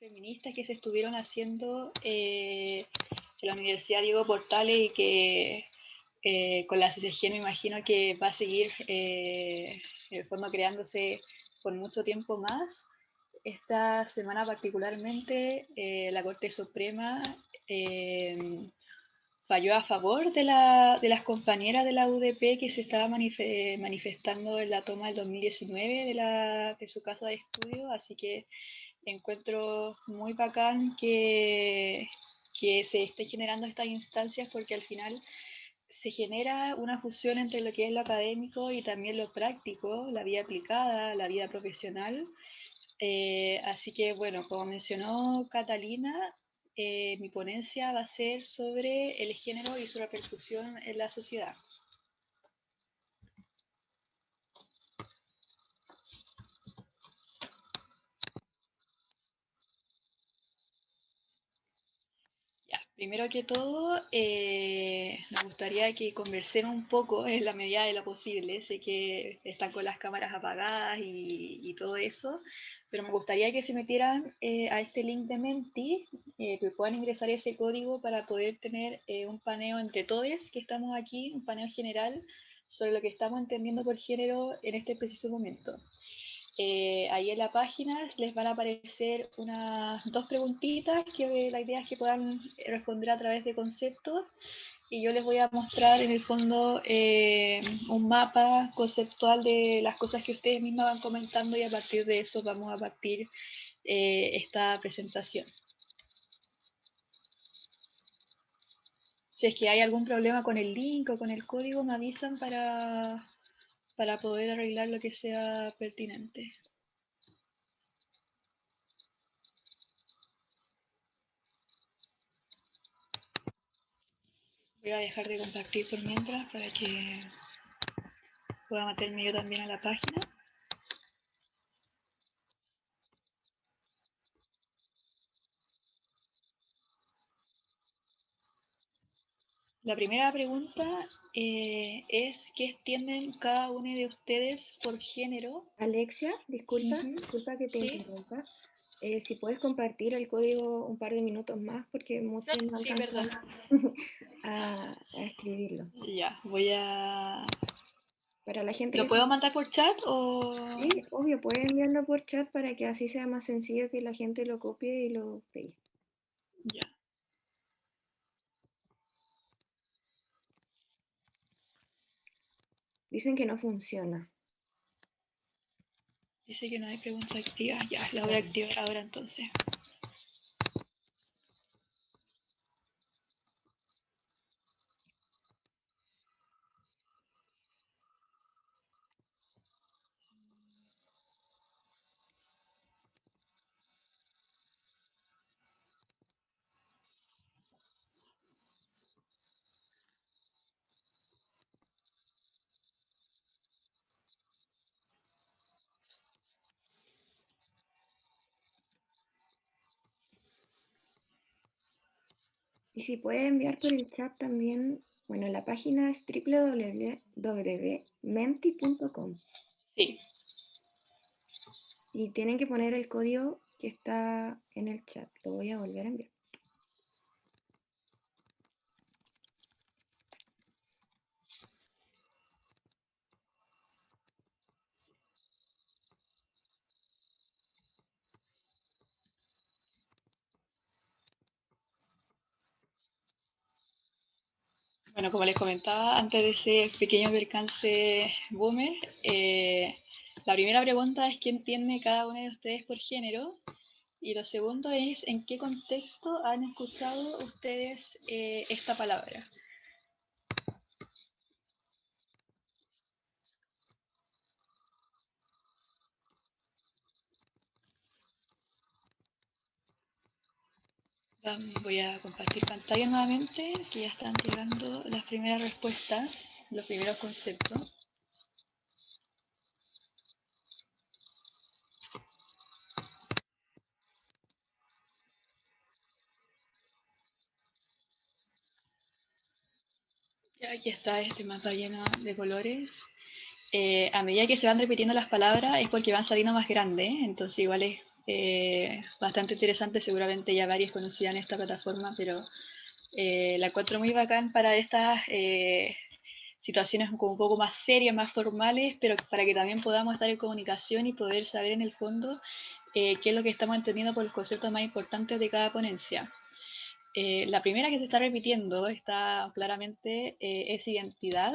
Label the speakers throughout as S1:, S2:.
S1: feministas que se estuvieron haciendo en la Universidad Diego Portales y que con la CCG me imagino que va a seguir en el fondo creándose por mucho tiempo más. Esta semana particularmente la Corte Suprema falló a favor de las compañeras de la UDP que se estaba manifestando en la toma del 2019 de su casa de estudio, así que encuentro muy bacán que se esté generando estas instancias porque al final se genera una fusión entre lo que es lo académico y también lo práctico, la vida aplicada, la vida profesional. Así que bueno, como mencionó Catalina, mi ponencia va a ser sobre el género y su repercusión en la sociedad. Ya, primero que todo, me gustaría que conversemos un poco en la medida de lo posible. Sé que están con las cámaras apagadas y todo eso, pero me gustaría que se metieran a este link de Menti, que puedan ingresar ese código para poder tener un paneo entre todos que estamos aquí, un paneo general sobre lo que estamos entendiendo por género en este preciso momento. Ahí en la página les van a aparecer unas dos preguntitas que la idea es que puedan responder a través de conceptos y yo les voy a mostrar en el fondo un mapa conceptual de las cosas que ustedes mismas van comentando y a partir de eso vamos a partir esta presentación. Si es que hay algún problema con el link o con el código me avisan para poder arreglar lo que sea pertinente. Voy a dejar de compartir por mientras para que pueda meterme yo también a la página. La primera pregunta es ¿qué entienden cada uno de ustedes por género?
S2: Alexia, disculpa que te interrumpa. Si puedes compartir el código un par de minutos más porque muchos no alcanzan a escribirlo.
S1: Ya, voy a...
S2: Para la gente
S1: ¿Lo
S2: que
S1: puedo mandar por chat o...?
S2: Sí, obvio, puedes enviarlo por chat para que así sea más sencillo que la gente lo copie y lo pegue.
S1: Ya.
S2: Dicen que no funciona.
S1: Dice que no hay preguntas activas. Ya, la voy a activar ahora entonces.
S2: Y si puedes enviar por el chat también, bueno, la página es www.menti.com.
S1: Sí.
S2: Y tienen que poner el código que está en el chat. Lo voy a volver a enviar.
S1: Bueno, como les comentaba antes de ese pequeño percance boomer, la primera pregunta es ¿qué entiende cada uno de ustedes por género? Y lo segundo es ¿en qué contexto han escuchado ustedes esta palabra? Voy a compartir pantalla nuevamente, que ya están llegando las primeras respuestas, los primeros conceptos. Ya aquí está este mapa lleno de colores. A medida que se van repitiendo las palabras es porque van saliendo más grandes, entonces igual es bastante interesante, seguramente ya varios conocían esta plataforma, pero la encuentro muy bacán para estas situaciones como un poco más serias, más formales, pero para que también podamos estar en comunicación y poder saber en el fondo qué es lo que estamos entendiendo por los conceptos más importantes de cada ponencia. La primera que se está repitiendo está claramente es identidad.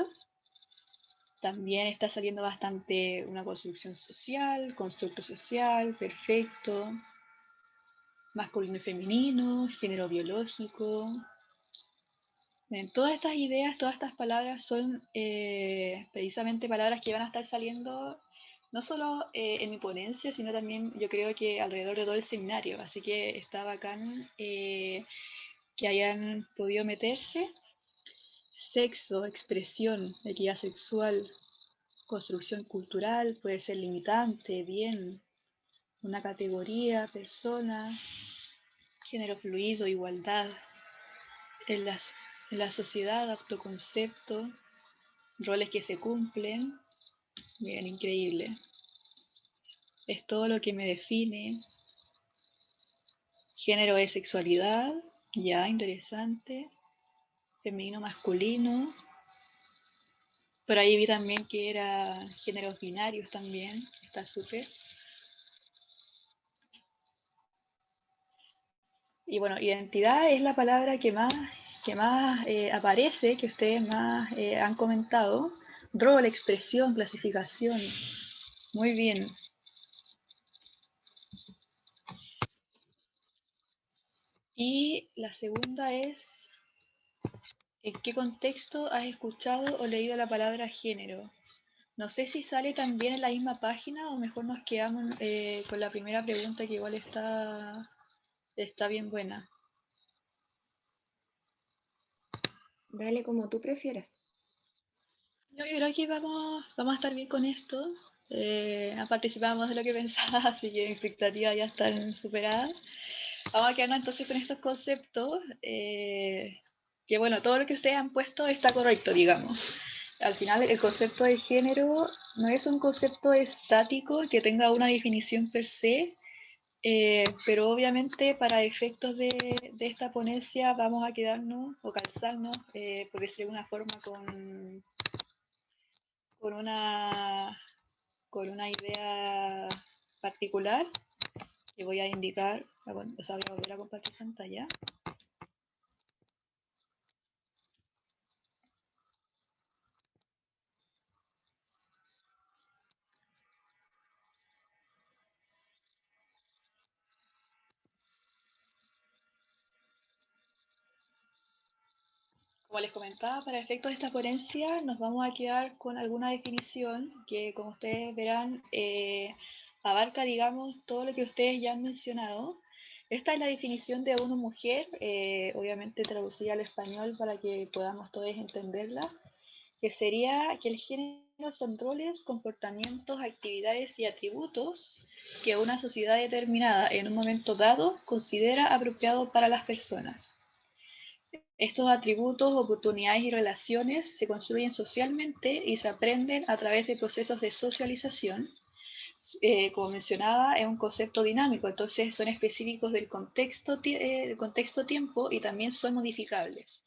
S1: También está saliendo bastante una construcción social, constructo social, perfecto, masculino y femenino, género biológico. Todas estas ideas, todas estas palabras son precisamente palabras que van a estar saliendo no solo en mi ponencia, sino también yo creo que alrededor de todo el seminario. Así que está bacán que hayan podido meterse. Sexo, expresión, equidad sexual, construcción cultural, puede ser limitante, bien, una categoría, persona, género fluido, igualdad, en, las, en la sociedad, autoconcepto, roles que se cumplen, bien, increíble. Es todo lo que me define. Género es sexualidad, ya, interesante. Femenino, masculino. Por ahí vi también que era géneros binarios también, está súper. Y bueno, identidad es la palabra que más aparece, que ustedes más han comentado. Rol, expresión, clasificación. Muy bien. Y la segunda es, ¿en qué contexto has escuchado o leído la palabra género? No sé si sale también en la misma página o mejor nos quedamos con la primera pregunta que igual está bien buena.
S2: Dale como tú prefieras.
S1: Yo creo que vamos a estar bien con esto. Ha participado más de lo que pensaba, así que mis expectativas ya están superadas. Vamos a quedarnos entonces con estos conceptos. Que bueno, todo lo que ustedes han puesto está correcto, digamos. Al final, el concepto de género no es un concepto estático que tenga una definición per se, pero obviamente para efectos de esta ponencia vamos a quedarnos o calzarnos, por decirlo de alguna forma, con una, con una idea particular que voy a indicar, o sea, voy a volver a compartir pantalla. Como les comentaba, para efectos de esta ponencia nos vamos a quedar con alguna definición que, como ustedes verán, abarca, digamos, todo lo que ustedes ya han mencionado. Esta es la definición de una mujer, obviamente traducida al español para que podamos todos entenderla, que sería que el género son roles, comportamientos, actividades y atributos que una sociedad determinada en un momento dado considera apropiado para las personas. Estos atributos, oportunidades y relaciones se construyen socialmente y se aprenden a través de procesos de socialización. Como mencionaba, es un concepto dinámico, entonces son específicos del contexto tiempo y también son modificables.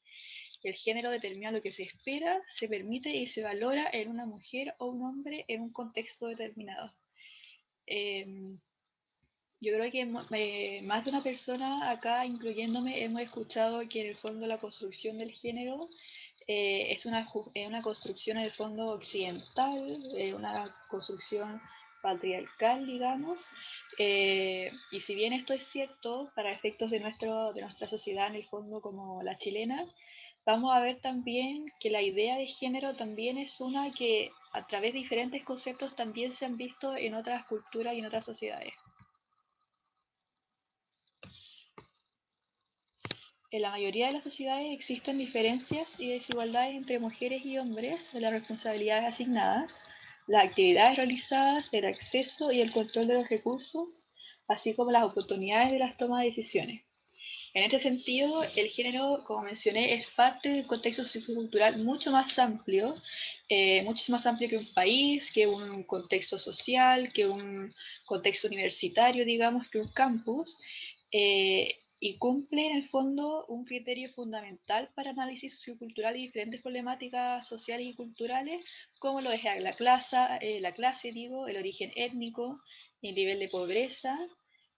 S1: El género determina lo que se espera, se permite y se valora en una mujer o un hombre en un contexto determinado. Yo creo que más de una persona acá, incluyéndome, hemos escuchado que en el fondo la construcción del género es una construcción en el fondo occidental, una construcción patriarcal, digamos, y si bien esto es cierto para efectos de nuestra sociedad en el fondo como la chilena, vamos a ver también que la idea de género también es una que a través de diferentes conceptos también se han visto en otras culturas y en otras sociedades. En la mayoría de las sociedades existen diferencias y desigualdades entre mujeres y hombres en las responsabilidades asignadas, las actividades realizadas, el acceso y el control de los recursos, así como las oportunidades de las tomas de decisiones. En este sentido, el género, como mencioné, es parte del contexto sociocultural mucho más amplio que un país, que un contexto social, que un contexto universitario, digamos, que un campus, y cumple en el fondo un criterio fundamental para análisis sociocultural y diferentes problemáticas sociales y culturales, como lo es la clase, digo, el origen étnico, el nivel de pobreza,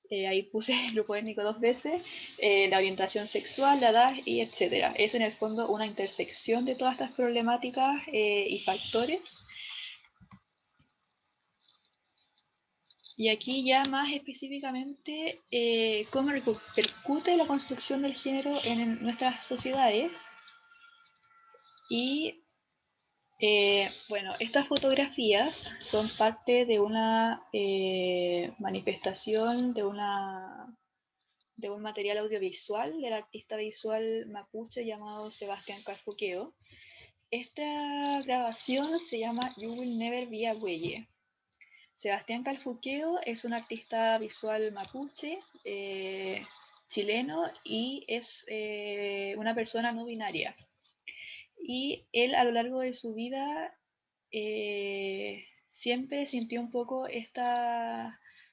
S1: ahí puse el grupo étnico 2 veces, la orientación sexual, la edad y etcétera. Es en el fondo una intersección de todas estas problemáticas y factores. Y aquí ya más específicamente cómo repercute la construcción del género en nuestras sociedades. Y bueno, estas fotografías son parte de una manifestación de un material audiovisual del artista visual mapuche llamado Sebastián Calfuqueo. Esta grabación se llama You Will Never Be a Weye. Sebastián Calfuqueo es un artista visual mapuche, chileno, y es una persona no binaria. Y él a lo largo de su vida siempre sintió un poco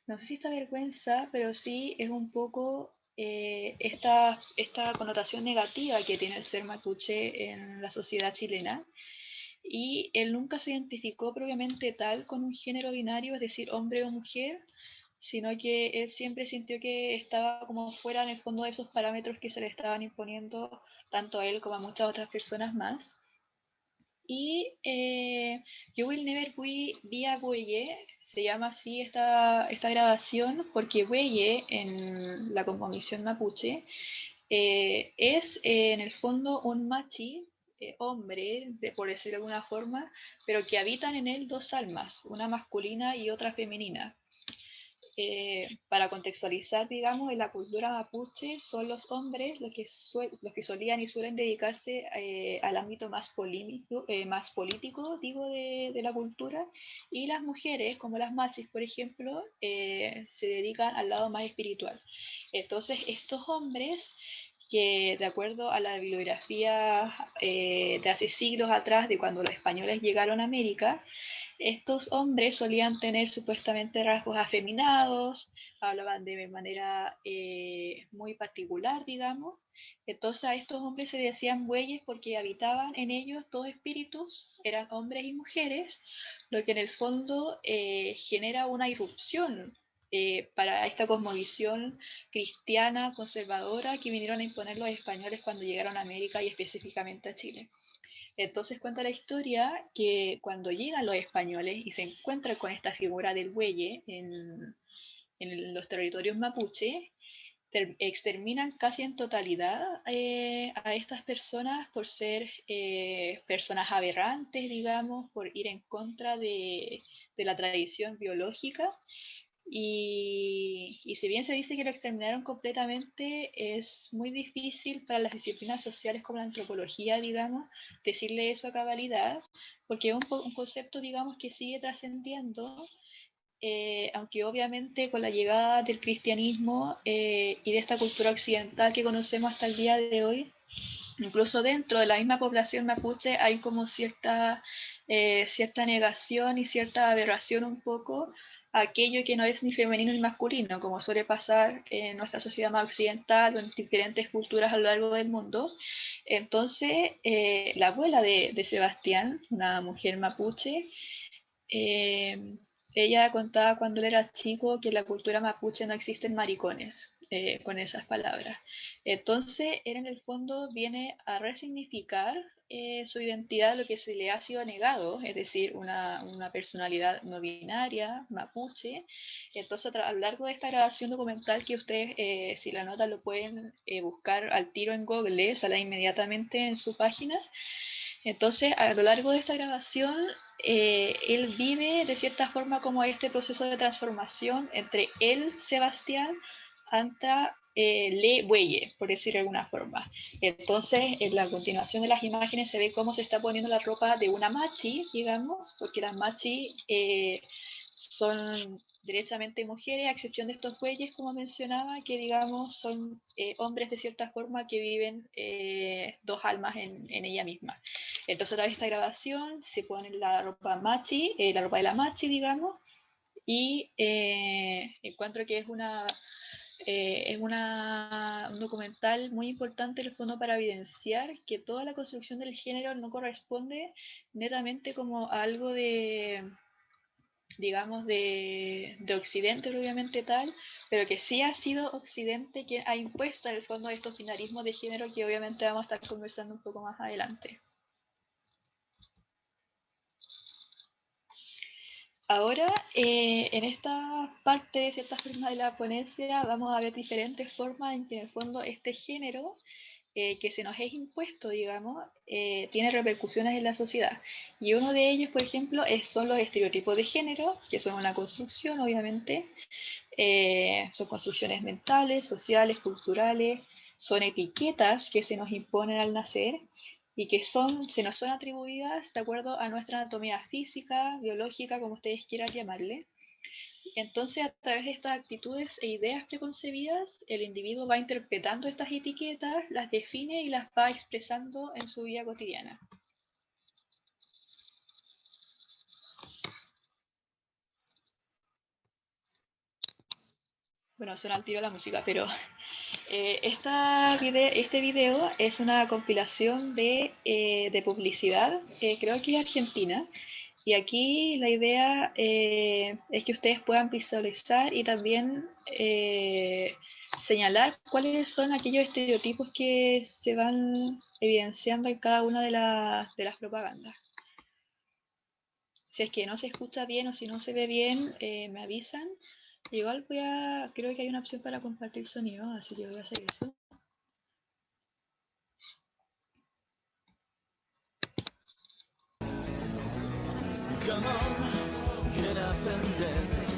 S1: no sé si esta vergüenza, pero sí es un poco esta connotación negativa que tiene el ser mapuche en la sociedad chilena. Y él nunca se identificó propiamente tal con un género binario, es decir, hombre o mujer, sino que él siempre sintió que estaba como fuera en el fondo de esos parámetros que se le estaban imponiendo tanto a él como a muchas otras personas más. Y You Will Never Be a Weye, se llama así esta grabación porque Weye en la composición mapuche es en el fondo un machi, hombre, por decirlo de alguna forma, pero que habitan en él dos almas, una masculina y otra femenina. Para contextualizar, digamos, en la cultura mapuche son los hombres los que solían y suelen dedicarse al ámbito más político digo, de la cultura, y las mujeres, como las machis, por ejemplo, se dedican al lado más espiritual. Entonces, estos hombres que de acuerdo a la bibliografía de hace siglos atrás, de cuando los españoles llegaron a América, estos hombres solían tener supuestamente rasgos afeminados, hablaban de manera muy particular, digamos. Entonces a estos hombres se decían bueyes porque habitaban en ellos dos espíritus, eran hombres y mujeres, lo que en el fondo genera una irrupción para esta cosmovisión cristiana conservadora que vinieron a imponer los españoles cuando llegaron a América y específicamente a Chile. Entonces cuenta la historia que cuando llegan los españoles y se encuentran con esta figura del bueye en los territorios mapuche, exterminan casi en totalidad a estas personas por ser personas aberrantes, digamos, por ir en contra de la tradición biológica y si bien se dice que lo exterminaron completamente, es muy difícil para las disciplinas sociales como la antropología, digamos, decirle eso a cabalidad, porque es un concepto, digamos, que sigue trascendiendo, aunque obviamente con la llegada del cristianismo y de esta cultura occidental que conocemos hasta el día de hoy, incluso dentro de la misma población mapuche hay como cierta negación y cierta aberración un poco a aquello que no es ni femenino ni masculino, como suele pasar en nuestra sociedad más occidental o en diferentes culturas a lo largo del mundo. Entonces, la abuela de Sebastián, una mujer mapuche, eh, ella contaba cuando él era chico que en la cultura mapuche no existen maricones, con esas palabras. Entonces, él en el fondo viene a resignificar su identidad, lo que se le ha sido negado, es decir, una personalidad no binaria, mapuche. Entonces, a lo largo de esta grabación documental que ustedes, si la notan, lo pueden buscar al tiro en Google, sale inmediatamente en su página. Entonces, a lo largo de esta grabación, él vive de cierta forma como este proceso de transformación entre él, Sebastián, anta Le Bueye, por decir de alguna forma. Entonces, en la continuación de las imágenes se ve cómo se está poniendo la ropa de una machi, digamos, porque las machi son derechamente mujeres, a excepción de estos bueyes, como mencionaba, que digamos son hombres de cierta forma que viven dos almas en ella misma. Entonces a través de esta grabación se pone la ropa machi, la ropa de la machi, digamos, y encuentro que es un documental muy importante en el fondo para evidenciar que toda la construcción del género no corresponde netamente como a algo de, digamos, de Occidente obviamente tal, pero que sí ha sido Occidente quien ha impuesto en el fondo estos binarismos de género que obviamente vamos a estar conversando un poco más adelante. Ahora, en esta parte, de cierta forma de la ponencia, vamos a ver diferentes formas en que en el fondo este género que se nos es impuesto, digamos, tiene repercusiones en la sociedad. Y uno de ellos, por ejemplo, son los estereotipos de género, que son una construcción, obviamente. Son construcciones mentales, sociales, culturales, son etiquetas que se nos imponen al nacer y que se nos son atribuidas de acuerdo a nuestra anatomía física, biológica, como ustedes quieran llamarle. Entonces, a través de estas actitudes e ideas preconcebidas, el individuo va interpretando estas etiquetas, las define y las va expresando en su vida cotidiana. Bueno, suena al tiro la música, pero este video es una compilación de publicidad, creo que es argentina, y aquí la idea es que ustedes puedan visualizar y también señalar cuáles son aquellos estereotipos que se van evidenciando en cada una de las propagandas. Si es que no se escucha bien o si no se ve bien, me avisan. Igual creo que hay una opción para compartir sonido, así que voy a hacer eso. Come on, get up and dance.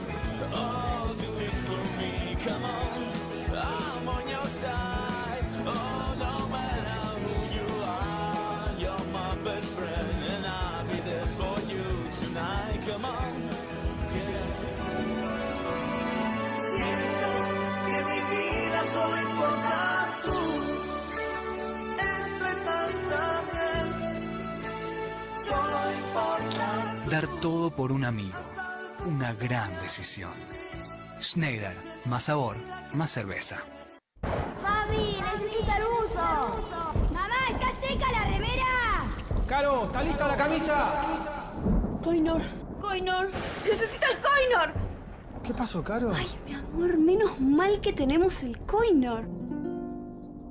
S1: Oh, do it for me. Come on, I'm on your side. Oh, no matter who you are, you're my best friend, and I'll be there for you tonight. Come on. Siento que mi vida solo importas tú. Entre tanta gente, solo importas tú.
S3: Dar todo por un amigo. Una gran decisión. Schneider. Más sabor, más cerveza.
S4: ¡Fabi, necesito el buzo! ¡Mamá, está seca la remera!
S5: ¡Caro, está lista la camisa!
S4: ¡Coinor! ¡Coinor! ¡Necesito el Coinor!
S5: ¿Qué pasó, Caro?
S4: Ay, mi amor, menos mal que tenemos el Coinor.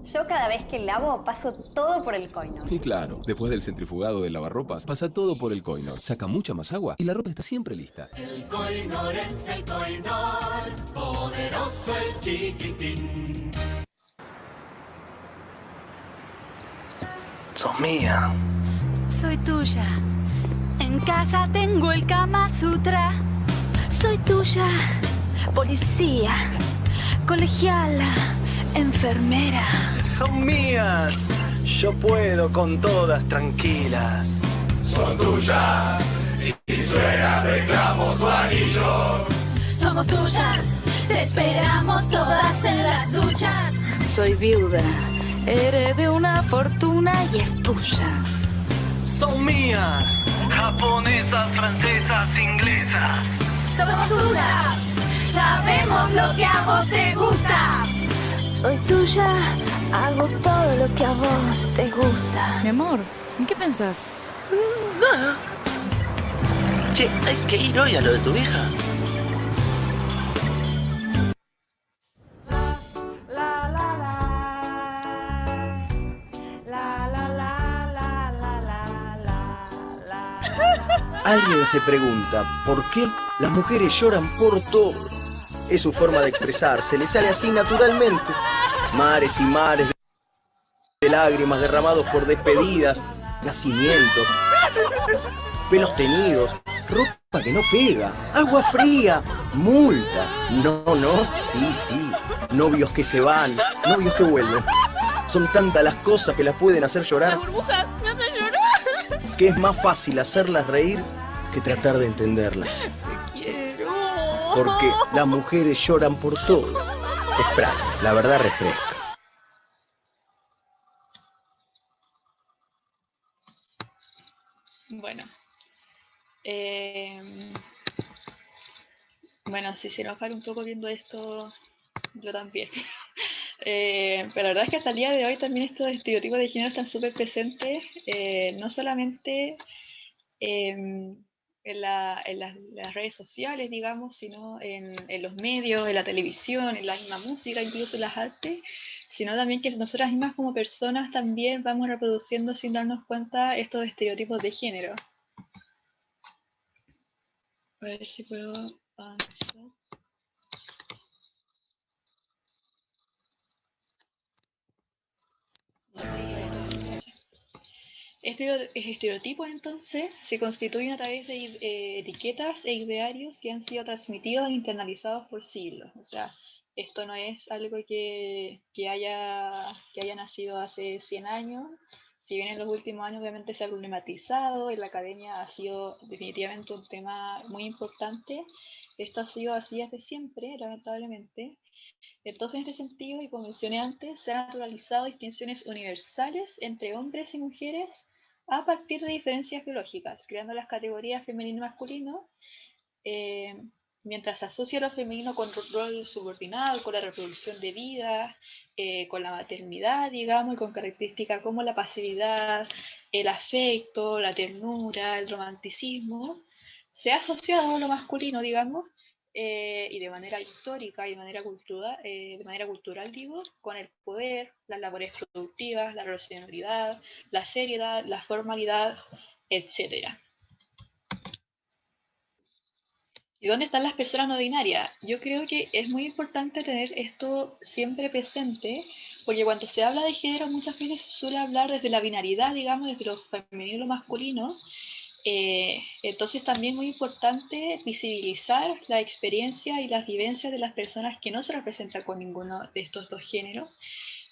S6: Yo cada vez que lavo paso todo por el Coinor.
S7: Y claro, después del centrifugado del lavarropas, pasa todo por el Coinor. Saca mucha más agua y la ropa está siempre lista.
S8: El Coinor es el Coinor, poderoso el chiquitín.
S3: Sos mía.
S9: Soy tuya. En casa tengo el Kama Sutra. Soy tuya. Policía, colegiala, enfermera.
S3: Son mías. Yo puedo con todas tranquilas.
S8: Son tuyas, si suena reclamos o anillos.
S9: Somos tuyas. Te esperamos todas en las duchas. Soy viuda. Heredé una fortuna y es tuya.
S3: Son mías. Japonesas, francesas, inglesas.
S9: Somos tuyas. Sabemos lo que a vos te gusta. Soy tuya. Hago todo lo que a vos te gusta.
S10: Mi amor, ¿en qué pensás?
S11: Nada. Che, hay que ir hoy a lo de tu vieja.
S12: Alguien se pregunta por qué las mujeres lloran por todo. Es su forma de expresarse, le sale así naturalmente. Mares y mares de lágrimas derramados por despedidas, nacimientos, pelos teñidos, ropa que no pega, agua fría, multa. No, sí, novios que se van, novios que vuelven. Son tantas las cosas que las pueden hacer llorar.
S9: La burbuja me hace llorar.
S12: Que es más fácil hacerlas reír que tratar de entenderlas.
S9: Te quiero.
S12: porque las mujeres lloran por todo. Espera, la verdad refresca.
S1: Bueno, bueno, si se enojan un poco viendo esto, yo también. Pero la verdad es que hasta el día de hoy también estos estereotipos de género están súper presentes, no solamente en las redes sociales, digamos, sino en los medios, en la televisión, en la misma música, incluso en las artes, sino también que nosotras mismas como personas también vamos reproduciendo sin darnos cuenta estos estereotipos de género. A ver si puedo avanzar. Estos estereotipos entonces se constituyen a través de etiquetas e idearios que han sido transmitidos e internalizados por siglos. O sea, esto no es algo que haya nacido hace 100 años. Si bien en los últimos años obviamente se ha problematizado, en la academia ha sido definitivamente un tema muy importante, esto ha sido así desde siempre, lamentablemente. Entonces, en este sentido, y como mencioné antes, se han naturalizado distinciones universales entre hombres y mujeres a partir de diferencias biológicas, creando las categorías femenino y masculino, mientras se asocia lo femenino con rol subordinado, con la reproducción de vida, con la maternidad, digamos, y con características como la pasividad, el afecto, la ternura, el romanticismo, se ha asociado lo masculino, digamos, y de manera histórica y de manera cultural, digo, con el poder, las labores productivas, la racionalidad, la seriedad, la formalidad, etc. ¿Y dónde están las personas no binarias? Yo creo que es muy importante tener esto siempre presente, porque cuando se habla de género muchas veces se suele hablar desde la binaridad, digamos, desde lo femenino y lo masculino. Entonces también es muy importante visibilizar la experiencia y las vivencias de las personas que no se representan con ninguno de estos dos géneros,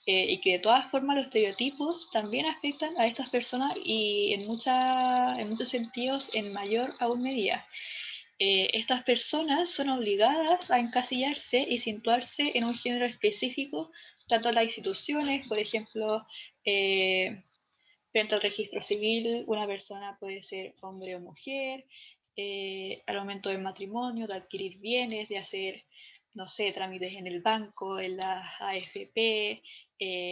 S1: y que de todas formas los estereotipos también afectan a estas personas y en muchos sentidos en mayor aún medida. Estas personas son obligadas a encasillarse y situarse en un género específico, tanto en las instituciones, por ejemplo, frente al registro civil, una persona puede ser hombre o mujer, al momento del matrimonio, de adquirir bienes, de hacer, no sé, trámites en el banco, en la AFP,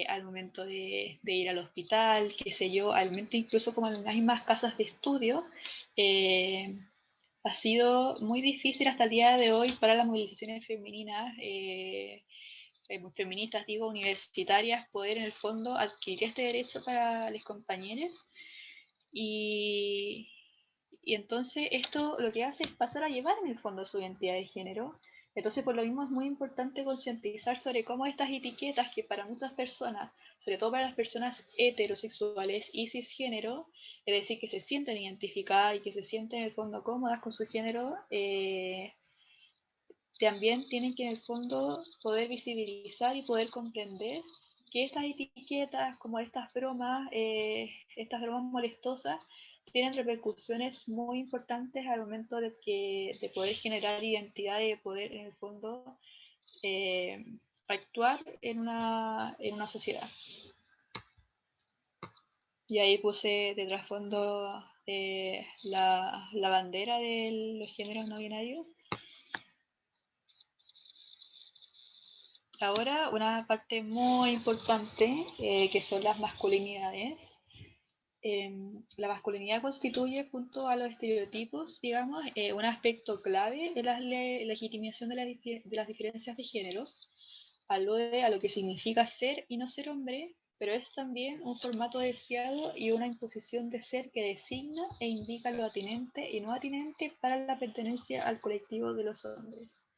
S1: al momento de ir al hospital, qué sé yo, al momento incluso como en las mismas casas de estudio, ha sido muy difícil hasta el día de hoy para las movilizaciones femeninas, feministas, digo, universitarias, poder en el fondo adquirir este derecho para las compañeras. Y entonces esto lo que hace es pasar a llevar en el fondo su identidad de género. Entonces por lo mismo es muy importante concientizar sobre cómo estas etiquetas que para muchas personas, sobre todo para las personas heterosexuales y cisgénero, es decir, que se sienten identificadas y que se sienten en el fondo cómodas con su género, también tienen que en el fondo poder visibilizar y poder comprender que estas etiquetas, como estas bromas molestosas, tienen repercusiones muy importantes al momento de poder generar identidad y de poder en el fondo actuar en una sociedad. Y ahí puse de trasfondo la bandera de los géneros no binarios. Ahora, una parte muy importante, que son las masculinidades. La masculinidad constituye, junto a los estereotipos, digamos, un aspecto clave en la legitimación de las diferencias de género. Alude a lo que significa ser y no ser hombre, pero es también un formato deseado y una imposición de ser que designa e indica lo atinente y no atinente para la pertenencia al colectivo de los hombres.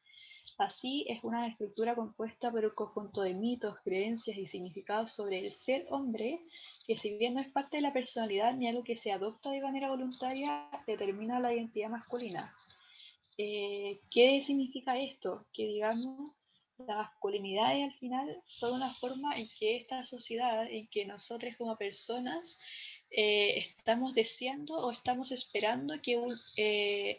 S1: Así, es una estructura compuesta por un conjunto de mitos, creencias y significados sobre el ser hombre, que si bien no es parte de la personalidad ni algo que se adopta de manera voluntaria, determina la identidad masculina. ¿Qué significa esto? Que digamos, la masculinidad al final son una forma en que esta sociedad, en que nosotros como personas estamos deseando o estamos esperando que un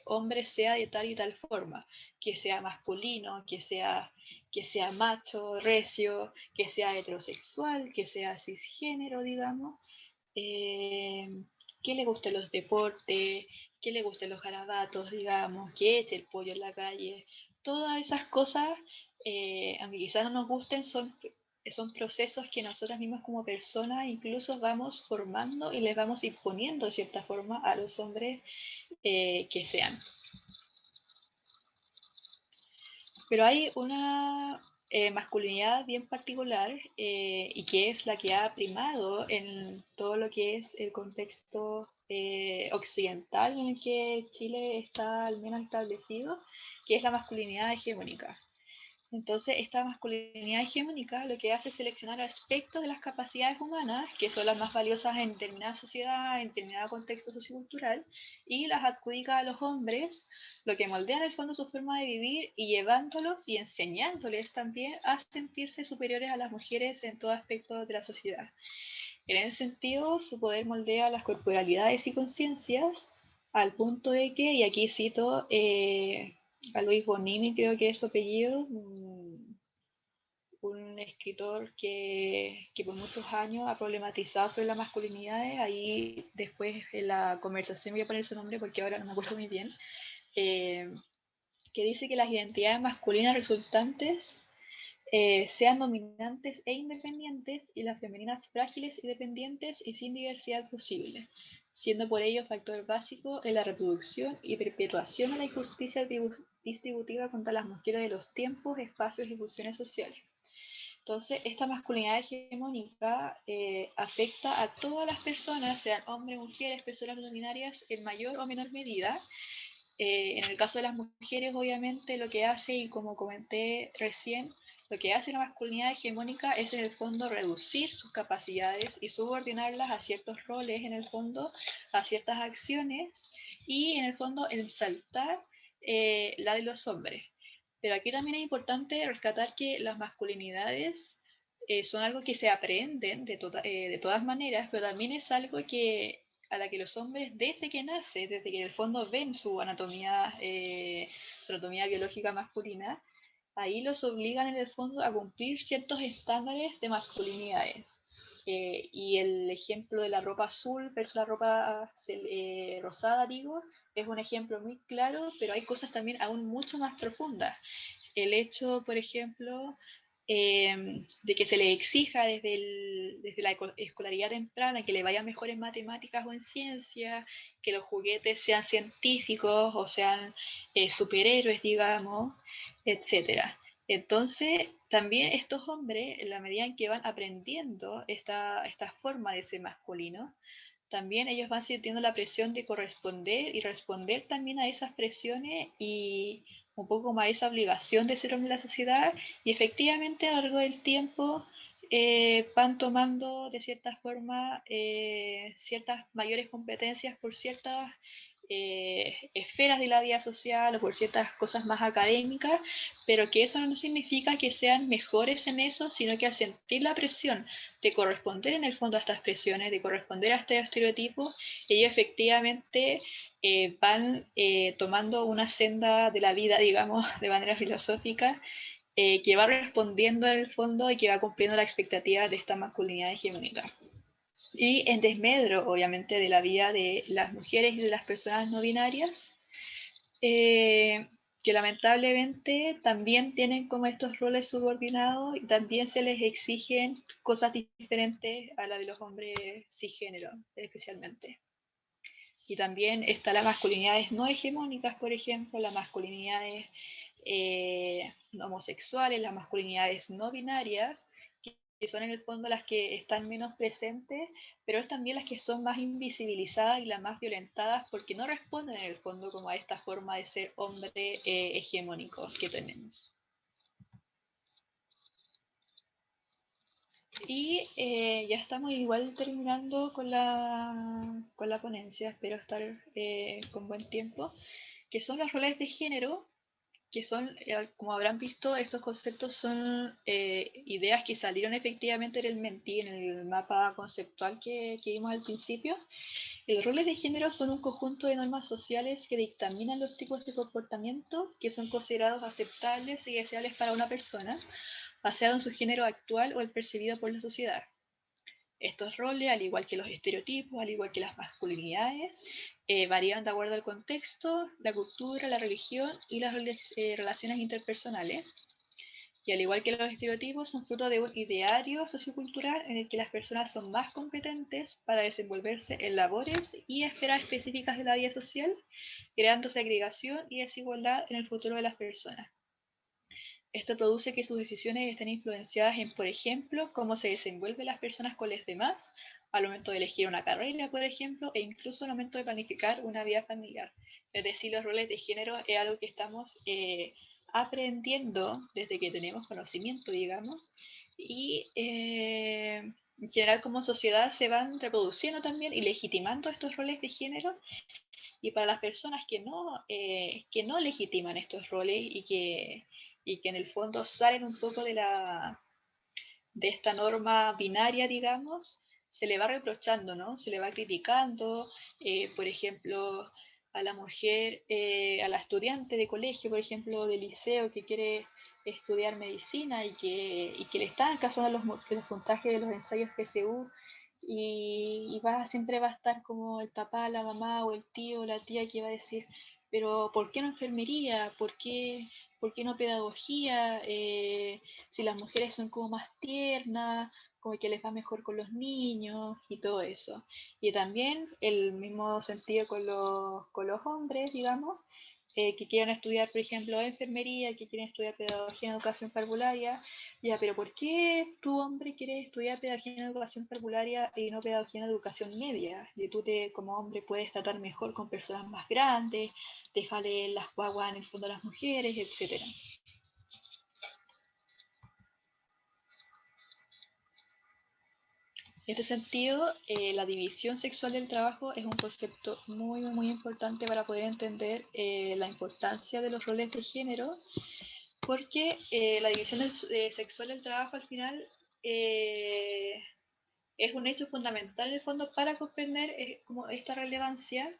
S1: hombre sea de tal y tal forma, que sea masculino, que sea macho, recio, que sea heterosexual, que sea cisgénero, digamos, que le gusten los deportes, que le gusten los garabatos, digamos, que eche el pollo en la calle. Todas esas cosas, aunque quizás no nos gusten, son procesos que nosotras mismas como personas incluso vamos formando y les vamos imponiendo de cierta forma a los hombres que sean. Pero hay una masculinidad bien particular y que es la que ha primado en todo lo que es el contexto occidental en el que Chile está al menos establecido, que es la masculinidad hegemónica. Entonces, esta masculinidad hegemónica lo que hace es seleccionar aspectos de las capacidades humanas, que son las más valiosas en determinada sociedad, en determinado contexto sociocultural, y las adjudica a los hombres, lo que moldea en el fondo su forma de vivir y llevándolos y enseñándoles también a sentirse superiores a las mujeres en todo aspecto de la sociedad. En ese sentido, su poder moldea las corporalidades y conciencias al punto de que, y aquí cito a Luis Bonini, creo que es su apellido, un escritor que por muchos años ha problematizado sobre las masculinidades. Ahí después en la conversación voy a poner su nombre porque ahora no me acuerdo muy bien, que dice que las identidades masculinas resultantes sean dominantes e independientes y las femeninas frágiles y dependientes y sin diversidad posible, siendo por ello factor básico en la reproducción y perpetuación de la injusticia distributiva contra las mujeres de los tiempos, espacios y funciones sociales. Entonces, esta masculinidad hegemónica afecta a todas las personas, sean hombres, mujeres, personas no binarias, en mayor o menor medida. En el caso de las mujeres, obviamente, lo que hace, y como comenté recién, lo que hace la masculinidad hegemónica es en el fondo reducir sus capacidades y subordinarlas a ciertos roles, en el fondo, a ciertas acciones y en el fondo ensaltar la de los hombres. Pero aquí también es importante rescatar que las masculinidades son algo que se aprenden de todas maneras, pero también es algo que a la que los hombres desde que nacen, desde que en el fondo ven su anatomía biológica masculina, ahí los obligan en el fondo a cumplir ciertos estándares de masculinidades. Y el ejemplo de la ropa azul versus la ropa rosada, digo, es un ejemplo muy claro, pero hay cosas también aún mucho más profundas. El hecho, por ejemplo, de que se le exija desde la escolaridad temprana que le vaya mejor en matemáticas o en ciencia, que los juguetes sean científicos o sean superhéroes, digamos, etc. Entonces, también estos hombres, en la medida en que van aprendiendo esta forma de ser masculino, también ellos van sintiendo la presión de corresponder y responder también a esas presiones y un poco más esa obligación de ser hombre en la sociedad, y efectivamente a lo largo del tiempo van tomando de cierta forma ciertas mayores competencias por ciertas esferas de la vida social o por ciertas cosas más académicas, pero que eso no significa que sean mejores en eso, sino que al sentir la presión de corresponder en el fondo a estas presiones, de corresponder a este estereotipo, ellos efectivamente van tomando una senda de la vida, digamos, de manera filosófica, que va respondiendo en el fondo y que va cumpliendo la expectativa de esta masculinidad hegemónica. Y en desmedro, obviamente, de la vida de las mujeres y de las personas no binarias, que lamentablemente también tienen como estos roles subordinados y también se les exigen cosas diferentes a la de los hombres cisgénero, especialmente. Y también está las masculinidades no hegemónicas, por ejemplo, las masculinidades homosexuales, las masculinidades no binarias, que son en el fondo las que están menos presentes, pero es también las que son más invisibilizadas y las más violentadas porque no responden en el fondo como a esta forma de ser hombre hegemónico que tenemos. Y ya estamos igual terminando con la ponencia, espero estar con buen tiempo, que son los roles de género que son, como habrán visto, estos conceptos son ideas que salieron efectivamente en el Menti, en el mapa conceptual que vimos al principio. Los roles de género son un conjunto de normas sociales que dictaminan los tipos de comportamiento que son considerados aceptables y deseables para una persona, basado en su género actual o el percibido por la sociedad. Estos roles, al igual que los estereotipos, al igual que las masculinidades, varían de acuerdo al contexto, la cultura, la religión y las relaciones interpersonales. Y al igual que los estereotipos, son fruto de un ideario sociocultural en el que las personas son más competentes para desenvolverse en labores y esferas específicas de la vida social, creando segregación y desigualdad en el futuro de las personas. Esto produce que sus decisiones estén influenciadas en, por ejemplo, cómo se desenvuelven las personas con los demás, al momento de elegir una carrera, por ejemplo, e incluso al momento de planificar una vida familiar. Es decir, los roles de género es algo que estamos aprendiendo desde que tenemos conocimiento, digamos, y en general como sociedad se van reproduciendo también y legitimando estos roles de género, y para las personas que no legitiman estos roles y que en el fondo salen un poco de esta norma binaria, digamos, se le va reprochando, ¿no? Se le va criticando, por ejemplo, a la mujer, a la estudiante de colegio, por ejemplo, de liceo que quiere estudiar medicina y que le están alcanzando los puntajes de los ensayos PSU, y siempre va a estar como el papá, la mamá o el tío o la tía que va a decir, pero ¿por qué no enfermería? ¿Por qué no pedagogía? Si las mujeres son como más tiernas, como que les va mejor con los niños y todo eso. Y también el mismo sentido con los hombres, digamos, que quieran estudiar, por ejemplo, enfermería, que quieren estudiar pedagogía en educación parvularia. Ya, pero ¿por qué tu hombre quiere estudiar pedagogía en educación parvularia y no pedagogía en educación media? Y tú como hombre puedes tratar mejor con personas más grandes, dejarle las guaguas en el fondo a las mujeres, etc. En este sentido, la división sexual del trabajo es un concepto muy, muy importante para poder entender la importancia de los roles de género, porque la división sexual del trabajo al final es un hecho fundamental en el fondo para comprender como esta relevancia,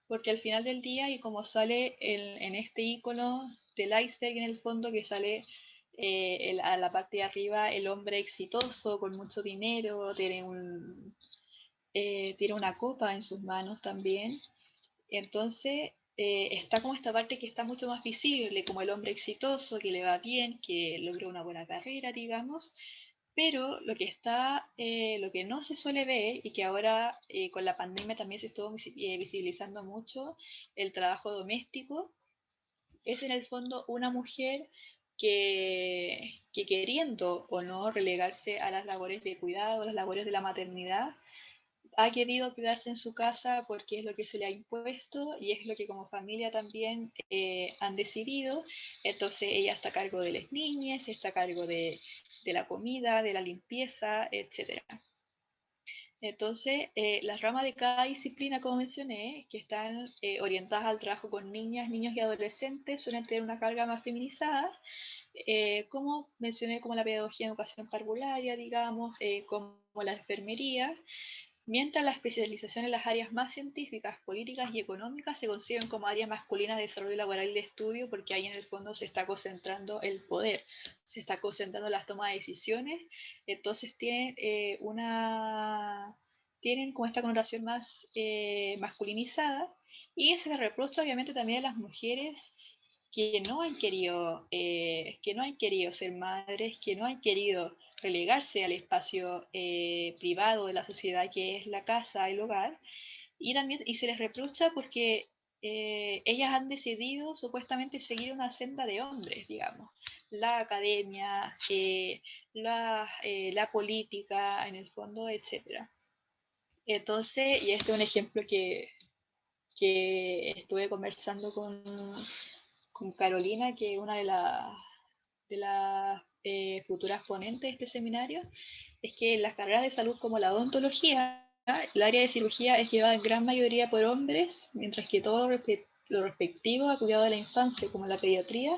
S1: porque al final del día, y como sale en este icono del iceberg en el fondo, que sale a la parte de arriba el hombre exitoso con mucho dinero, tiene una copa en sus manos también. Entonces está como esta parte que está mucho más visible, como el hombre exitoso, que le va bien, que logró una buena carrera, digamos. Pero lo que no se suele ver, y que ahora con la pandemia también se estuvo visibilizando mucho, el trabajo doméstico, es en el fondo una mujer que queriendo o no relegarse a las labores de cuidado, a las labores de la maternidad, ha querido quedarse en su casa porque es lo que se le ha impuesto y es lo que como familia también han decidido. Entonces ella está a cargo de las niñas, está a cargo de la comida, de la limpieza, etc. Entonces, las ramas de cada disciplina, como mencioné, que están orientadas al trabajo con niñas, niños y adolescentes, suelen tener una carga más feminizada, como mencioné, como la pedagogía en educación parvularia, digamos, como la enfermería, mientras la especialización en las áreas más científicas, políticas y económicas se conciben como áreas masculinas de desarrollo laboral y de estudio, porque ahí en el fondo se está concentrando el poder, se está concentrando las tomas de decisiones, entonces tienen como esta connotación más masculinizada, y se le reprocha obviamente también a las mujeres que no han querido ser madres, que no han querido relegarse al espacio privado de la sociedad que es la casa, el hogar, y se les reprocha porque ellas han decidido supuestamente seguir una senda de hombres, digamos, la academia, la política, en el fondo, etc. Entonces, y este es un ejemplo que estuve conversando con Carolina, que es una de las futuras ponentes de este seminario, es que en las carreras de salud como la odontología, el área de cirugía es llevada en gran mayoría por hombres, mientras que todo lo respectivo a cuidado de la infancia, como la pediatría,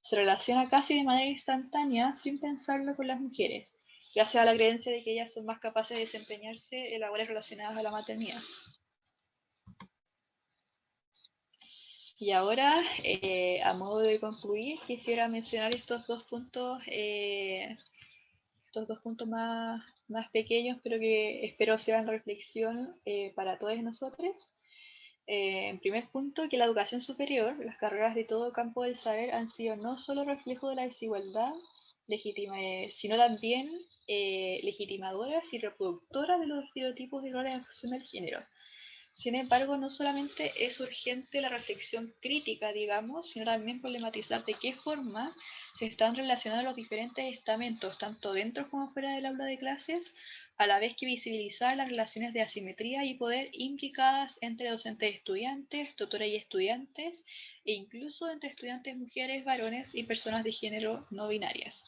S1: se relaciona casi de manera instantánea, sin pensarlo, con las mujeres, gracias a la creencia de que ellas son más capaces de desempeñarse en labores relacionadas a la maternidad. Y ahora, a modo de concluir, quisiera mencionar estos dos puntos más pequeños, pero que espero sean reflexión para todos nosotros. En primer punto, que la educación superior, las carreras de todo campo del saber, han sido no solo reflejo de la desigualdad, sino también legitimadoras y reproductoras de los estereotipos de roles en función del género. Sin embargo, no solamente es urgente la reflexión crítica, digamos, sino también problematizar de qué forma se están relacionando los diferentes estamentos, tanto dentro como fuera del aula de clases, a la vez que visibilizar las relaciones de asimetría y poder implicadas entre docentes y estudiantes, tutoras y estudiantes, e incluso entre estudiantes mujeres, varones y personas de género no binarias.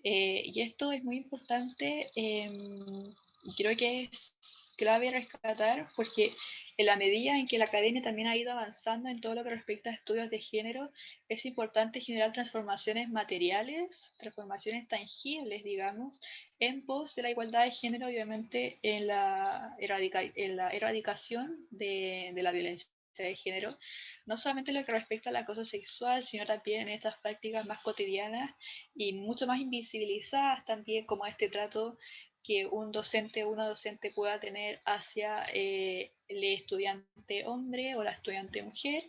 S1: Y esto es muy importante y creo que es clave rescatar, porque en la medida en que la academia también ha ido avanzando en todo lo que respecta a estudios de género, es importante generar transformaciones materiales, transformaciones tangibles, digamos, en pos de la igualdad de género, obviamente en la erradicación de la violencia de género, no solamente en lo que respecta al acoso sexual, sino también en estas prácticas más cotidianas y mucho más invisibilizadas también, como este trato que un docente o una docente pueda tener hacia el estudiante hombre o la estudiante mujer,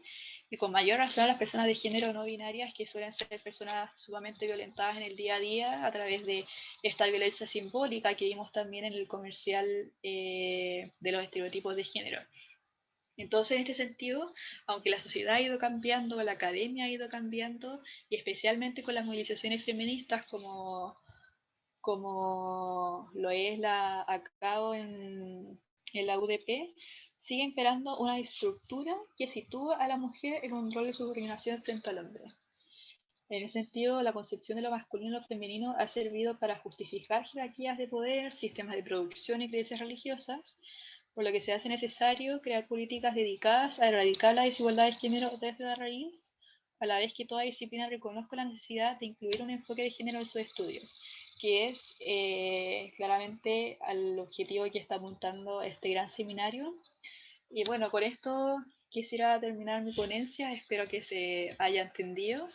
S1: y con mayor razón a las personas de género no binarias, que suelen ser personas sumamente violentadas en el día a día a través de esta violencia simbólica que vimos también en el comercial de los estereotipos de género. Entonces, en este sentido, aunque la sociedad ha ido cambiando, la academia ha ido cambiando, y especialmente con las movilizaciones feministas como lo es la ACAO en la UDP, sigue imperando una estructura que sitúa a la mujer en un rol de subordinación frente al hombre. En ese sentido, la concepción de lo masculino y lo femenino ha servido para justificar jerarquías de poder, sistemas de producción y creencias religiosas, por lo que se hace necesario crear políticas dedicadas a erradicar la desigualdad de género desde la raíz, a la vez que toda disciplina reconozca la necesidad de incluir un enfoque de género en sus estudios, que es claramente al objetivo que está apuntando este gran seminario. Y bueno, con esto quisiera terminar mi ponencia, espero que se haya entendido.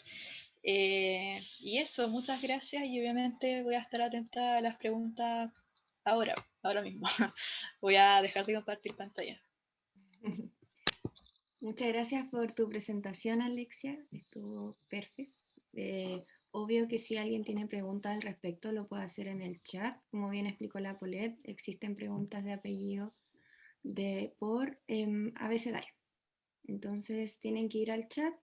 S1: Y eso, muchas gracias, y obviamente voy a estar atenta a las preguntas ahora mismo. Voy a dejar de compartir pantalla.
S2: Muchas gracias por tu presentación, Alexia. Estuvo perfecto. Obvio que si alguien tiene preguntas al respecto lo puede hacer en el chat. Como bien explicó la Paulette, existen preguntas de apellido por abecedario. Entonces tienen que ir al chat,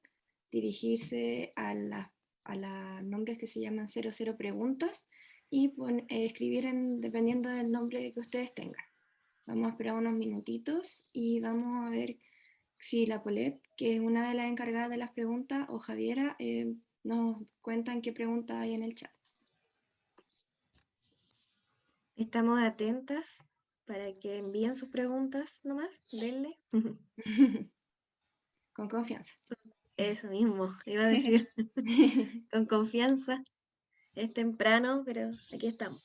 S2: dirigirse a los nombres que se llaman 00 preguntas y escribir dependiendo del nombre que ustedes tengan. Vamos a esperar unos minutitos y vamos a ver si la Paulette, que es una de las encargadas de las preguntas, o Javiera, nos cuentan qué preguntas hay en el chat.
S10: Estamos atentas para que envíen sus preguntas nomás, denle.
S2: Con confianza.
S10: Eso mismo, iba a decir. Con confianza. Es temprano, pero aquí estamos.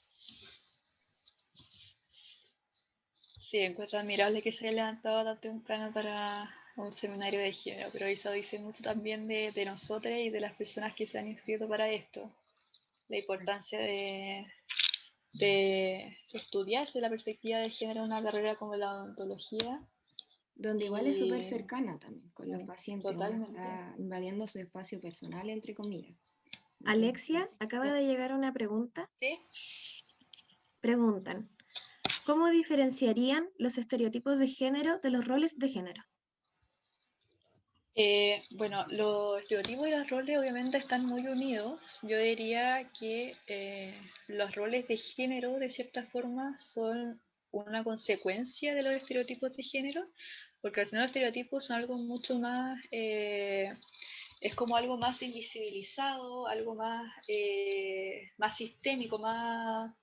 S1: Sí, encuentro admirable que se haya levantado tan temprano para un seminario de género, pero eso dice mucho también de nosotros y de las personas que se han inscrito para esto. La importancia de estudiar desde la perspectiva de género en una carrera como la odontología.
S2: Donde igual es súper cercana también con los pacientes.
S1: Totalmente.
S2: Está invadiendo su espacio personal, entre comillas.
S10: Alexia, acaba de llegar una pregunta.
S1: ¿Sí?
S10: Preguntan, ¿cómo diferenciarían los estereotipos de género de los roles de género?
S1: Bueno, los estereotipos y los roles obviamente están muy unidos. Yo diría que los roles de género, de cierta forma, son una consecuencia de los estereotipos de género, porque al final los estereotipos son algo mucho más, es como algo más invisibilizado, algo más, más sistémico, más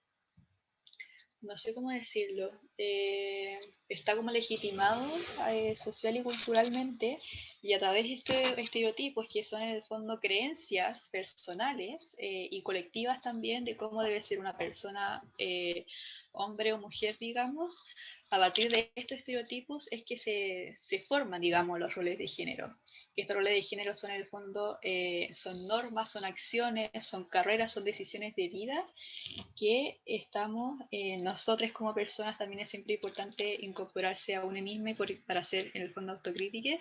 S1: no sé cómo decirlo, está como legitimado social y culturalmente, y a través de estos estereotipos que son en el fondo creencias personales y colectivas también de cómo debe ser una persona, hombre o mujer, digamos, a partir de estos estereotipos es que se forman, digamos, los roles de género. Estos roles de género son en el fondo, son normas, son acciones, son carreras, son decisiones de vida que estamos, nosotros como personas también es siempre importante incorporarse a uno mismo para ser en el fondo autocríticas.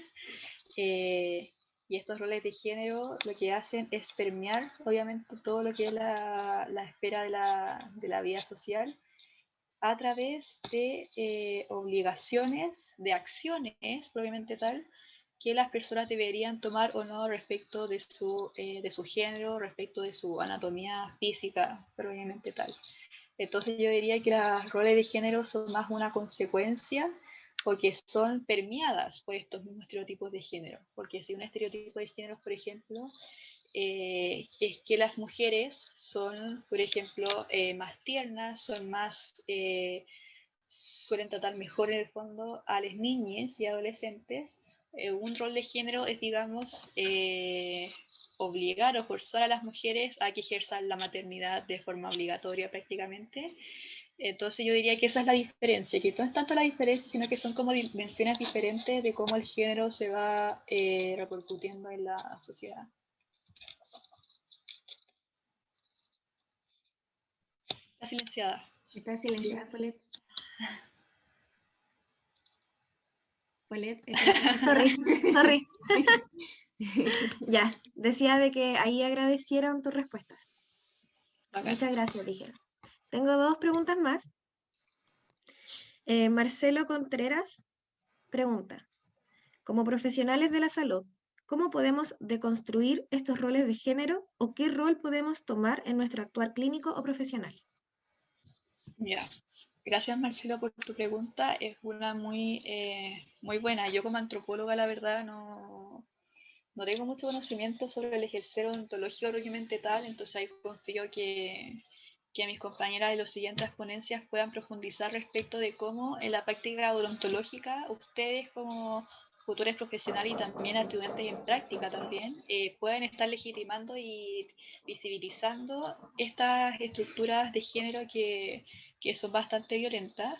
S1: Y estos roles de género lo que hacen es permear obviamente todo lo que es la esfera de la vida social a través de obligaciones, de acciones probablemente tal, que las personas deberían tomar o no respecto de su género, respecto de su anatomía física, probablemente tal. Entonces yo diría que las roles de género son más una consecuencia porque son permeadas por estos mismos estereotipos de género. Porque si un estereotipo de género, por ejemplo, es que las mujeres son, por ejemplo, más tiernas, son más, suelen tratar mejor en el fondo a las niñas y adolescentes. Un rol de género es, digamos, obligar o forzar a las mujeres a que ejerzan la maternidad de forma obligatoria prácticamente. Entonces yo diría que esa es la diferencia, que no es tanto la diferencia, sino que son como dimensiones diferentes de cómo el género se va repercutiendo en la sociedad. Está silenciada.
S2: Está silenciada, Paulette. Paulette,
S10: Sorry. Ya, decía de que ahí agradecieron tus respuestas.
S1: Okay.
S10: Muchas gracias, dijeron. Tengo 2 preguntas más. Marcelo Contreras pregunta, como profesionales de la salud, ¿cómo podemos deconstruir estos roles de género o qué rol podemos tomar en nuestro actuar clínico o profesional?
S1: Ya, gracias Marcelo por tu pregunta, es una muy, muy buena. Yo como antropóloga la verdad no tengo mucho conocimiento sobre el ejercer odontológico propiamente tal, entonces ahí confío que mis compañeras de las siguientes ponencias puedan profundizar respecto de cómo en la práctica odontológica ustedes como futuros profesionales y también estudiantes en práctica también pueden estar legitimando y visibilizando estas estructuras de género que son bastante violentas,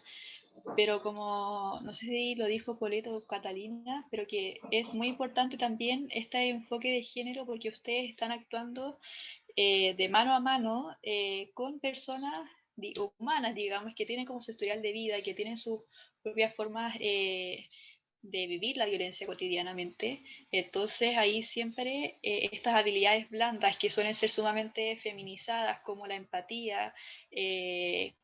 S1: pero como no sé si lo dijo Poleto o Catalina, pero que es muy importante también este enfoque de género porque ustedes están actuando de mano a mano con personas humanas, digamos, que tienen como su historial de vida, que tienen sus propias formas de vivir la violencia cotidianamente. Entonces ahí siempre estas habilidades blandas que suelen ser sumamente feminizadas, como la empatía,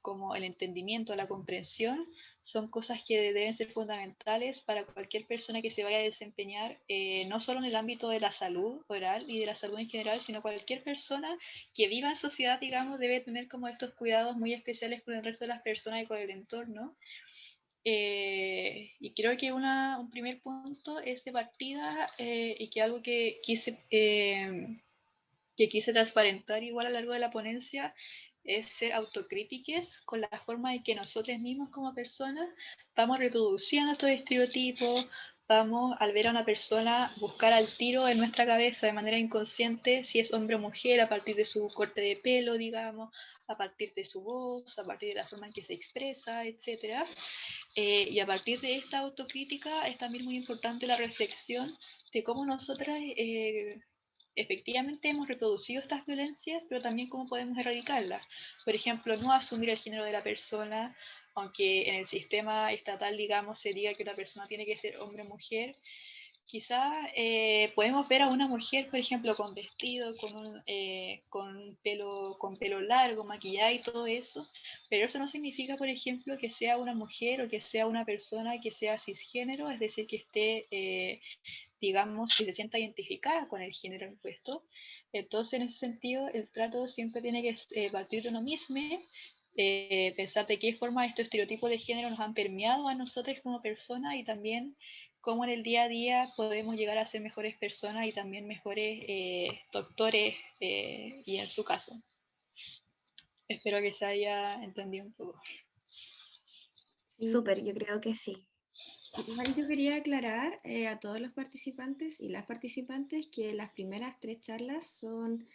S1: como el entendimiento, la comprensión, son cosas que deben ser fundamentales para cualquier persona que se vaya a desempeñar, no solo en el ámbito de la salud oral y de la salud en general, sino cualquier persona que viva en sociedad, digamos, debe tener como estos cuidados muy especiales con el resto de las personas y con el entorno. Y creo que un primer punto es de partida y que algo que quise transparentar igual a lo largo de la ponencia es ser autocríticos con la forma en que nosotros mismos como personas vamos reproduciendo estos estereotipos, vamos al ver a una persona buscar al tiro en nuestra cabeza de manera inconsciente si es hombre o mujer a partir de su corte de pelo, digamos, a partir de su voz, a partir de la forma en que se expresa, etc. Y a partir de esta autocrítica es también muy importante la reflexión de cómo nosotras efectivamente hemos reproducido estas violencias, pero también cómo podemos erradicarlas. Por ejemplo, no asumir el género de la persona, aunque en el sistema estatal, digamos, se diga que una persona tiene que ser hombre o mujer. Quizás podemos ver a una mujer, por ejemplo, con vestido, con pelo largo, maquillada y todo eso, pero eso no significa, por ejemplo, que sea una mujer o que sea una persona que sea cisgénero, es decir, que esté digamos, que se sienta identificada con el género impuesto. Entonces, en ese sentido, el trato siempre tiene que partir de uno mismo, pensar de qué forma estos estereotipos de género nos han permeado a nosotros como personas y también cómo en el día a día podemos llegar a ser mejores personas y también mejores doctores y en su caso. Espero que se haya entendido un poco.
S2: Sí.
S10: Súper, yo creo que sí.
S2: Igual yo quería aclarar a todos los participantes y las participantes que las primeras 3 charlas son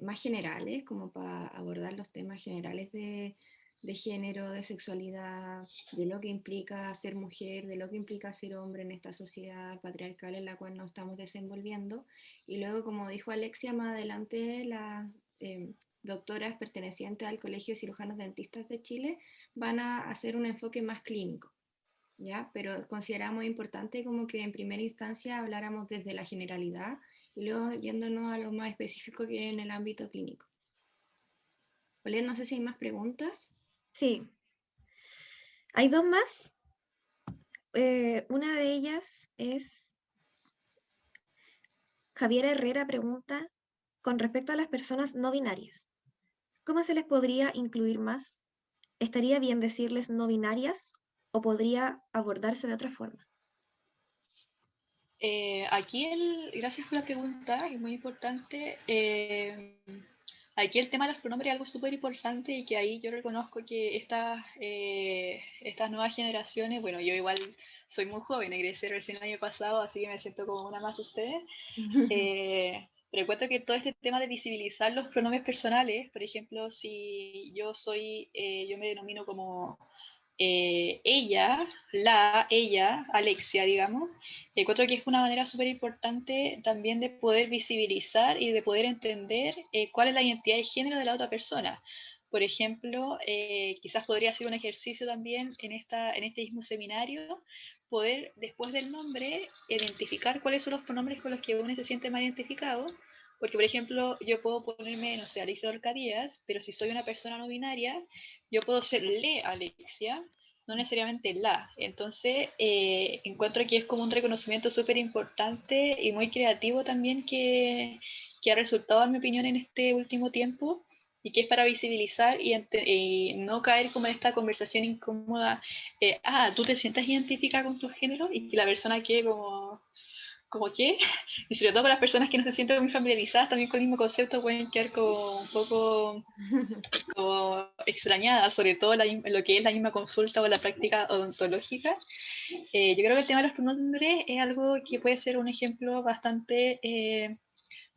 S2: más generales, como para abordar los temas generales de género, de sexualidad, de lo que implica ser mujer, de lo que implica ser hombre en esta sociedad patriarcal en la cual nos estamos desenvolviendo. Y luego, como dijo Alexia, más adelante las doctoras pertenecientes al Colegio de Cirujanos Dentistas de Chile van a hacer un enfoque más clínico. ¿Ya? Pero consideramos importante como que en primera instancia habláramos desde la generalidad y luego yéndonos a lo más específico que en el ámbito clínico. Polet, no sé si hay más preguntas.
S10: Sí. Hay 2 más. Una de ellas es, Javier Herrera pregunta, con respecto a las personas no binarias, ¿cómo se les podría incluir más? ¿Estaría bien decirles no binarias o podría abordarse de otra forma?
S1: Gracias por la pregunta, es muy importante. Aquí el tema de los pronombres es algo súper importante y que ahí yo reconozco que estas nuevas generaciones, bueno, yo igual soy muy joven, egresé recién el año pasado, así que me siento como una más de ustedes. Pero encuentro que todo este tema de visibilizar los pronombres personales, por ejemplo, si yo me denomino como ella, Alexia, digamos, encuentro que es una manera súper importante también de poder visibilizar y de poder entender cuál es la identidad de género de la otra persona. Por ejemplo, quizás podría ser un ejercicio también en este mismo seminario, poder después del nombre identificar cuáles son los pronombres con los que uno se siente más identificado. Porque, por ejemplo, yo puedo ponerme, no sé, Alicia Dorca Díaz, pero si soy una persona no binaria, yo puedo ser le Alexia, no necesariamente la. Entonces, encuentro que es como un reconocimiento súper importante y muy creativo también que ha resultado, en mi opinión, en este último tiempo y que es para visibilizar y no caer como en esta conversación incómoda, tú te sientas identificada con tu género y que la persona quede como qué, y sobre todo para las personas que no se sienten muy familiarizadas también con el mismo concepto pueden quedar como un poco como extrañadas, sobre todo lo que es la misma consulta o la práctica odontológica. Yo creo que el tema de los pronombres es algo que puede ser un ejemplo bastante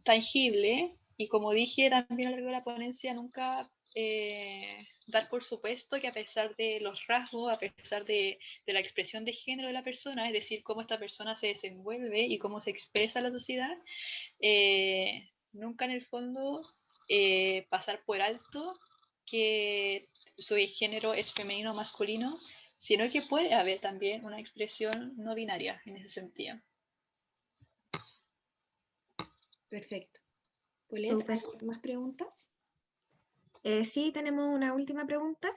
S1: tangible y como dije también a lo largo de la ponencia, nunca dar por supuesto que a pesar de los rasgos, a pesar de la expresión de género de la persona, es decir, cómo esta persona se desenvuelve y cómo se expresa en la sociedad, nunca en el fondo pasar por alto que su género es femenino o masculino, sino que puede haber también una expresión no binaria en ese sentido.
S2: Perfecto. Polet, ¿hay más preguntas?
S10: Sí, tenemos una última pregunta.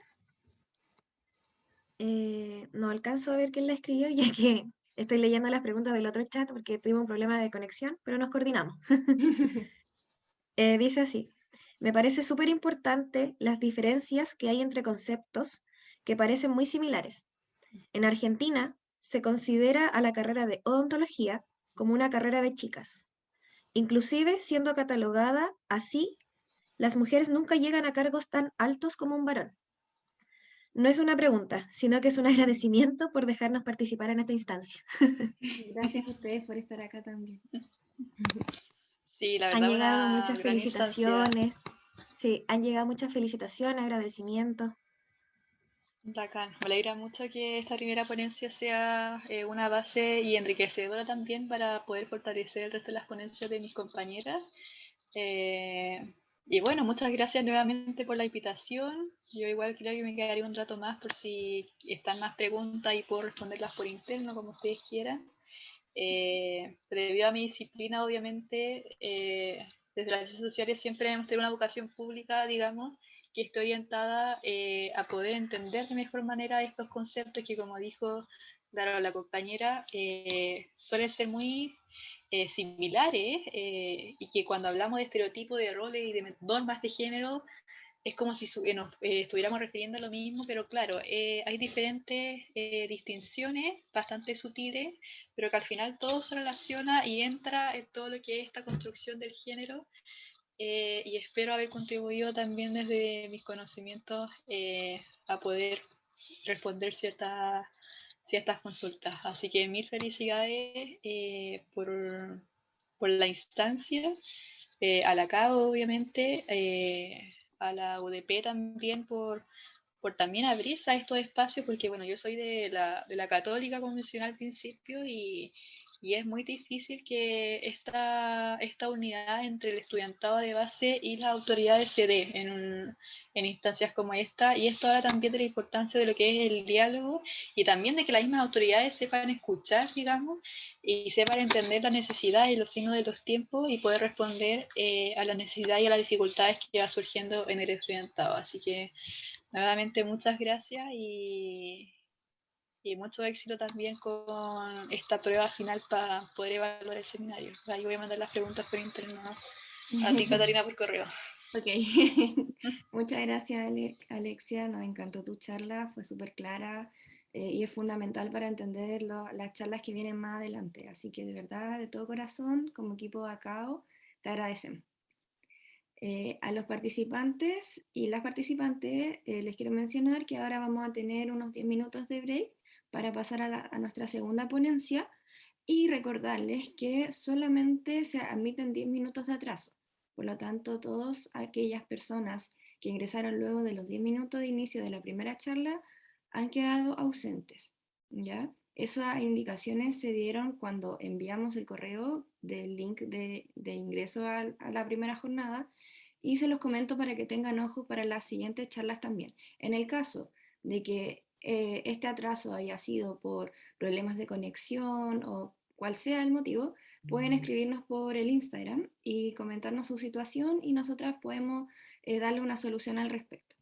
S10: No alcanzo a ver quién la escribió, ya que estoy leyendo las preguntas del otro chat porque tuvimos un problema de conexión, pero nos coordinamos. Dice así, me parece súper importante las diferencias que hay entre conceptos que parecen muy similares. En Argentina se considera a la carrera de odontología como una carrera de chicas. Inclusive siendo catalogada así, las mujeres nunca llegan a cargos tan altos como un varón. No es una pregunta, sino que es un agradecimiento por dejarnos participar en esta instancia.
S2: Gracias a ustedes por estar acá también.
S1: Sí, la verdad,
S10: Han llegado
S1: una
S10: muchas
S1: gran
S10: felicitaciones. Sí, han llegado muchas felicitaciones, agradecimientos.
S1: Bacán. Me alegra mucho que esta primera ponencia sea una base y enriquecedora también para poder fortalecer el resto de las ponencias de mis compañeras. Y bueno, muchas gracias nuevamente por la invitación. Yo igual creo que me quedaría un rato más por si están más preguntas y puedo responderlas por interno, como ustedes quieran. Debido a mi disciplina, obviamente, desde las ciencias sociales siempre debemos tener una vocación pública, digamos, que esté orientada a poder entender de mejor manera estos conceptos que, como dijo claro, la compañera, suelen ser muy similares y que cuando hablamos de estereotipos, de roles y de normas de género, es como si nos estuviéramos refiriendo a lo mismo, pero claro, hay diferentes distinciones bastante sutiles, pero que al final todo se relaciona y entra en todo lo que es esta construcción del género. Y espero haber contribuido también desde mis conocimientos a poder responder ciertas consultas. Así que mil felicidades por la instancia, a la CAO obviamente, a la UDP también por también abrirse a estos espacios, porque bueno, yo soy de la católica convencional al principio y es muy difícil que esta unidad entre el estudiantado de base y las autoridades se dé en instancias como esta, y esto habla también de la importancia de lo que es el diálogo y también de que las mismas autoridades sepan escuchar, digamos, y sepan entender las necesidades y los signos de los tiempos y poder responder a las necesidades y a las dificultades que va surgiendo en el estudiantado. Así que nuevamente muchas gracias y mucho éxito también con esta prueba final para poder evaluar el seminario. Ahí voy a mandar las preguntas por internet a ti, Catarina, por correo.
S2: Ok, muchas gracias Alexia, nos encantó tu charla, fue súper clara y es fundamental para entender las charlas que vienen más adelante, así que de verdad, de todo corazón, como equipo de ACAO, te agradecemos. A los participantes y las participantes les quiero mencionar que ahora vamos a tener unos 10 minutos de break para pasar a nuestra segunda ponencia y recordarles que solamente se admiten 10 minutos de atraso. Por lo tanto, todas aquellas personas que ingresaron luego de los 10 minutos de inicio de la primera charla han quedado ausentes, ¿ya? Esas indicaciones se dieron cuando enviamos el correo del link de ingreso a la primera jornada y se los comento para que tengan ojo para las siguientes charlas también. En el caso de que este atraso haya sido por problemas de conexión o cual sea el motivo, pueden escribirnos por el Instagram y comentarnos su situación y nosotras podemos darle una solución al respecto.